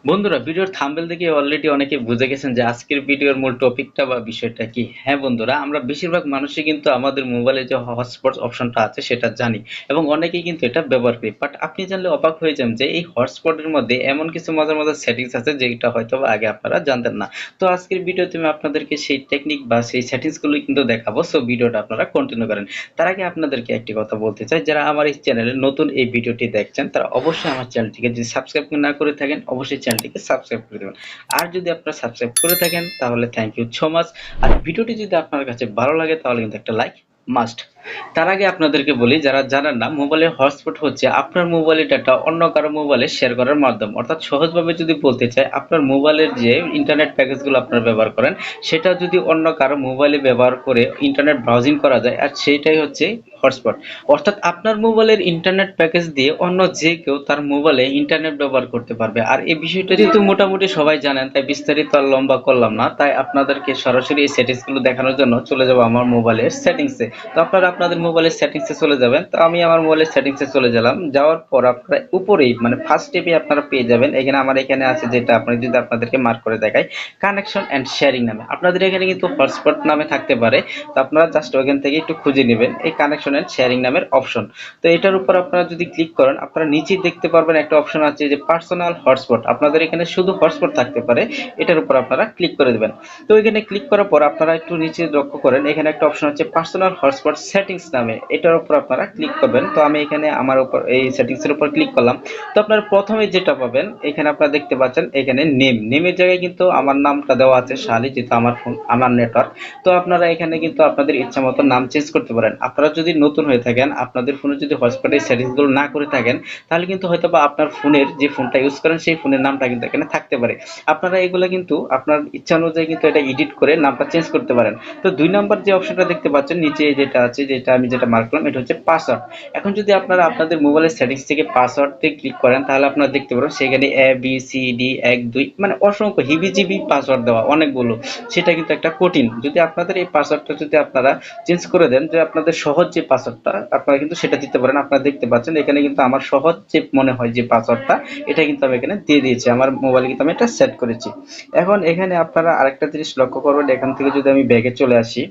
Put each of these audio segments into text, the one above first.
বন্ধুরা, ভিডিওর থাম্বনেল দেখে অলরেডি অনেকে বুঝে গেছেন যে আজকের ভিডিওর মূল টপিকটা বা বিষয়টা কি। হ্যাঁ বন্ধুরা, আমরা বেশিরভাগ মানুষই কিন্তু আমাদের মোবাইলে যে হটস্পট অপশনটা আছে সেটা জানি এবং অনেকেই কিন্তু এটা ব্যবহার করি। বাট আপনি জানলে অবাক হয়ে যান যে এই হটস্পটের মধ্যে এমন কিছু মজার মজার সেটিংস আছে যেটা হয়তো বা আগে আপনারা জানতেন না। তো আজকের ভিডিওতে আমি আপনাদেরকে সেই টেকনিক বা সেই সেটিংসগুলো কিন্তু দেখাবো। সো ভিডিওটা আপনারা কন্টিনিউ করেন। তার আগে আপনাদেরকে একটি কথা বলতে চাই, যারা আমার এই চ্যানেলে নতুন এই ভিডিওটি দেখছেন তারা অবশ্যই আমার চ্যানেলটিকে যদি সাবস্ক্রাইব না করে থাকেন অবশ্যই চ্যানেলটিকে সাবস্ক্রাইব করে দেবেন। আর যদি আপনারা সাবস্ক্রাইব করে থাকেন তাহলে থ্যাংক ইউ সো মাচ। আর ভিডিওটি যদি আপনার কাছে ভালো লাগে তাহলে কিন্তু একটা লাইক মাস্ট। তার আগে আপনাদেরকে বলি, যারা জানেন না, মোবাইলের হটস্পট হচ্ছে আপনার মোবাইলের ডাটা অন্য কারো মোবাইলে শেয়ার করার মাধ্যম। অর্থাৎ সহজভাবে যদি বলতে চাই, আপনার মোবাইলের যে ইন্টারনেট প্যাকেজগুলো আপনারা ব্যবহার করেন সেটা যদি অন্য কারো মোবাইলে ব্যবহার করে ইন্টারনেট ব্রাউজিং করা যায়, আর সেইটাই হচ্ছে হটস্পট। অর্থাৎ আপনার মোবাইলের ইন্টারনেট প্যাকেজ দিয়ে অন্য যে কেউ তার মোবাইলে ইন্টারনেট ব্যবহার করতে পারবে। আর এই বিষয়টা যেহেতু মোটামুটি সবাই জানেন তাই বিস্তারিত আর লম্বা করলাম না, তাই আপনাদেরকে সরাসরি এই সেটিংসগুলো দেখানোর জন্য চলে যাব আমার মোবাইলের সেটিংসে। তো আপনারা আপনাদের মোবাইলের সেটিংসে চলে যাবেন। তো আমি আমার মোবাইলের সেটিংসে চলে গেলাম। যাওয়ার পর আপনারা উপরেই মানে ফার্স্ট স্টেপে আপনারা পেয়ে যাবেন, এখানে আমার এখানে আছে যেটা আপনি যদি আপনাদেরকে মার্ক করে দেখাই, কানেকশন এন্ড শেয়ারিং নামে। আপনাদের এখানে কিন্তু হটস্পট নামে থাকতে পারে, তো আপনারা জাস্ট ওখান থেকে একটু খুঁজে নেবেন এই কানেকশন এন্ড শেয়ারিং নামের অপশন। তো এটার উপর আপনারা যদি ক্লিক করেন আপনারা নিচেই দেখতে পারবেন একটা অপশন আছে যে পার্সোনাল হটস্পট। আপনাদের এখানে শুধু হটস্পট থাকতে পারে, এটার উপর আপনারা ক্লিক করে দেবেন। তো এখানে ক্লিক করার পর আপনারা একটু নিচে লক্ষ্য করেন, এখানে একটা অপশন আছে পার্সোনাল হটস্পট সেটিংস নামে, এটার উপর আপনারা ক্লিক করবেন। তো আমি এখানে আমার উপর এই সেটিংস এর উপর ক্লিক করলাম। তো আপনারা প্রথমে যেটা পাবেন, এখানে আপনারা দেখতে পাচ্ছেন এখানে নেমের জায়গায় কিন্তু আমার নামটা দেওয়া আছে শালি, যেহেতু আমার ফোন আমার নেটওয়ার্ক। তো আপনারা এখানে কিন্তু আপনাদের ইচ্ছা মতো নাম চেঞ্জ করতে পারেন। আপনারা যদি নতুন হয়ে থাকেন, আপনাদের ফোনে যদি হটস্পটের সেটিংসগুলো না করে থাকেন, তাহলে কিন্তু হয়তো বা আপনার ফোনের যে ফোনটা ইউজ করেন সেই ফোনের নামটা কিন্তু এখানে থাকতে পারে। আপনারা এগুলো কিন্তু আপনার ইচ্ছা অনুযায়ী কিন্তু এটা এডিট করে নামটা চেঞ্জ করতে পারেন। তো ২ নাম্বার যে অপশনটা দেখতে পাচ্ছেন নিচে যেটা আছে, যেটা আমি যেটা মার্ক করলাম, এটা হচ্ছে পাসওয়ার্ড। এখন যদি আপনারা আপনাদের মোবাইলের সেটিংস থেকে পাসওয়ার্ডে ক্লিক করেন তাহলে আপনারা দেখতে পারবেন সেখানে ABCD ১ ২ মানে অসংখ্য হিবিজিবি পাসওয়ার্ড দেওয়া অনেকগুলো। সেটা কিন্তু একটা কঠিন। যদি আপনাদের এই পাসওয়ার্ডটা যদি আপনারা চেঞ্জ করে দেন, যে আপনাদের সহজ যে পাসওয়ার্ডটা আপনারা কিন্তু সেটা দিতে পারেন। আপনারা দেখতে পাচ্ছেন এখানে কিন্তু আমার সহজ যে মনে হয় যে পাসওয়ার্ডটা, এটা কিন্তু আমি এখানে দিয়ে দিয়েছি। আমার মোবাইলে কিন্তু আমি এটা সেট করেছি। এখন এখানে আপনারা আরেকটা জিনিস লক্ষ্য করবেন, এখান থেকে যদি আমি ব্যাগে চলে আসি,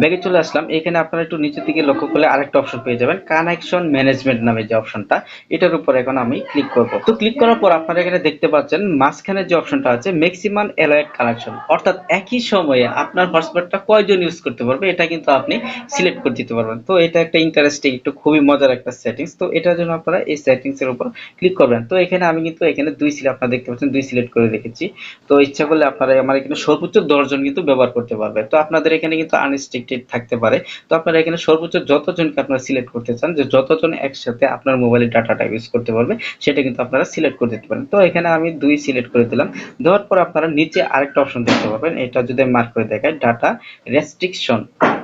ব্যাগে চলে আসলাম। এখানে আপনারা একটু নিচের দিকে লক্ষ্য করলে আরেকটা অপশন পেয়ে যাবেন কানেকশন ম্যানেজমেন্ট নামে যে অপশনটা, এটার উপর এখন আমি ক্লিক করব। তো ক্লিক করার পর আপনারা এখানে দেখতে পাচ্ছেন মাঝখানে যে অপশনটা আছে ম্যাক্সিমাম অ্যালাউড কানেকশন, অর্থাৎ একই সময়ে আপনার হটস্পটটা কয়জন ইউজ করতে পারবে এটা কিন্তু আপনি সিলেক্ট করে দিতে পারবেন। তো এটা একটা ইন্টারেস্টিং, একটু খুবই মজার একটা সেটিংস। তো এটার জন্য আপনারা এই সেটিংস এর উপর ক্লিক করবেন। তো এখানে আমি কিন্তু এখানে ২ আপনারা দেখতে পাচ্ছেন ২ সিলেক্ট করে রেখেছি। তো ইচ্ছা করলে আপনারা আমার এখানে সর্বোচ্চ ১০ জন কিন্তু ব্যবহার করতে পারবে। তো আপনাদের এখানে কিন্তু আনরেস্ট্রিক্টেড থাকতে পারে। তো আপনারা এখানে সর্বোচ্চ যতজনকে আপনারা সিলেক্ট করতে চান, যে যতজন একসাথে আপনার মোবাইলের ডাটাটা ইউজ করতে পারবে সেটা কিন্তু আপনারা সিলেক্ট করে দিতে পারেন। তো এখানে আমি ২ সিলেক্ট করে দিলাম। দেওয়ার পর আপনারা নিচে আরেকটা অপশন দেখতে পাবেন, এটা যদি আমি মার্ক করে দেখাই ডাটা রেস্ট্রিকশন।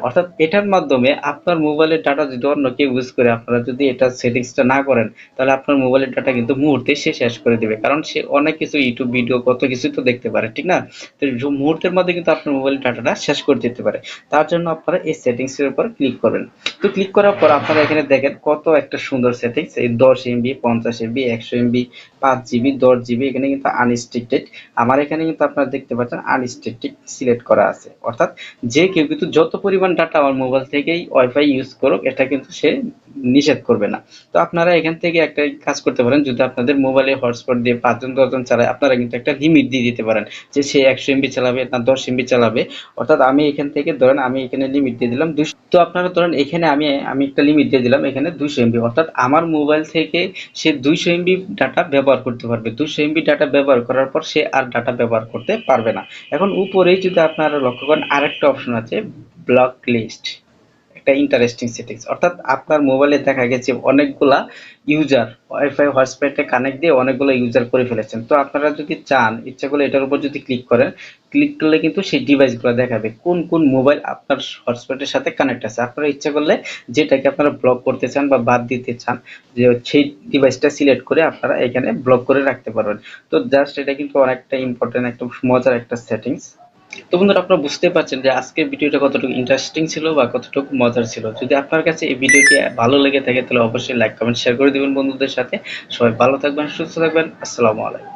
অর্থাৎ এটার মাধ্যমে আপনার মোবাইলের ডাটা যদি অন্য কেউ ইউজ করে, আপনারা যদি এটা সেটিংসটা না করেন তাহলে আপনার মোবাইলের ডাটা কিন্তু মুহূর্তে সে শেষ করে দিবে। কারণ সে অনেক কিছু ইউটিউব ভিডিও কত কিছু তো দেখতে পারে, ঠিক না? তো মুহূর্তের মধ্যে কিন্তু আপনার মোবাইলের ডাটাটা শেষ করে দিতে পারে। তার জন্য আপনারা এই সেটিংস এর উপর ক্লিক করবেন। তো ক্লিক করার পর আপনারা এখানে দেখেন কত একটা সুন্দর সেটিংস, এই 10 MB 50 MB 100 MB 5 GB 10 GB, এখানে কিন্তু আনরিস্ট্রিক্টেড। আমার এখানে কিন্তু আপনারা দেখতে পাচ্ছেন আনরিস্ট্রিক্টেড সিলেক্ট করা আছে। অর্থাৎ যে কেউ কিন্তু যত পরিমাণ ডাটা আমার মোবাইল থেকেই ওয়াইফাই ইউজ করুক এটা কিন্তু সে নিষেধ করবে না। তো আপনারা এখান থেকে একটা কাজ করতে পারেন, যদি আপনাদের মোবাইলে হটস্পট দিয়ে ৫ জন ১০ জন চালায় আপনারা কিন্তু একটা লিমিট দিয়ে দিতে পারেন যে সে 100 এমবি চালাবে না 10 এমবি চালাবে। অর্থাৎ আমি এখান থেকে ধরেন আমি এখানে লিমিট দিয়ে দিলাম 200। তো আপনারা ধরেন এখানে আমি একটা লিমিট দিয়ে দিলাম এখানে 200 এমবি, অর্থাৎ আমার মোবাইল থেকে সে 200 এমবি ডাটা ব্যবহার করতে পারবে। 200 এমবি ডাটা ব্যবহার করার পর সে আর ডাটা ব্যবহার করতে পারবে না। এখন উপরেই যদি আপনারা লক্ষ্য করেন আরেকটা অপশন আছে ব্লক লিস্ট, একটা ইন্টারেস্টিং সেটিংস। অর্থাৎ আপনার মোবাইলে দেখা গেছে অনেকগুলা ইউজার ওয়াইফাই হটস্পটে কানেক্ট দিয়ে অনেকগুলো ইউজার করে ফেলেছেন। তো আপনারা যদি চান ইচ্ছা করলে এটার উপর যদি ক্লিক করেন, ক্লিক করলে কিন্তু সেই ডিভাইসগুলো দেখাবে কোন কোন মোবাইল আপনার হটস্পটের সাথে কানেক্ট আছে। আপনারা ইচ্ছা করলে যেটাকে আপনারা ব্লক করতে চান বা বাদ দিতে চান, যে সেই ডিভাইসটা সিলেক্ট করে আপনারা এখানে ব্লক করে রাখতে পারবেন। তো জাস্ট এটা কিন্তু অনেকটা ইম্পর্টেন্ট, একটা মজার একটা সেটিংস। তো বন্ধুরা, আপনারা বুঝতে পারছেন যে আজকের ভিডিওটা কতটুকু ইন্টারেস্টিং ছিল বা কতটুকু মজার ছিল। যদি আপনার কাছে এই ভিডিওটি ভালো লেগে থাকে তাহলে অবশ্যই লাইক কমেন্ট শেয়ার করে দিবেন বন্ধুদের সাথে। সবাই ভালো থাকবেন, সুস্থ থাকবেন। আসসালামু আলাইকুম।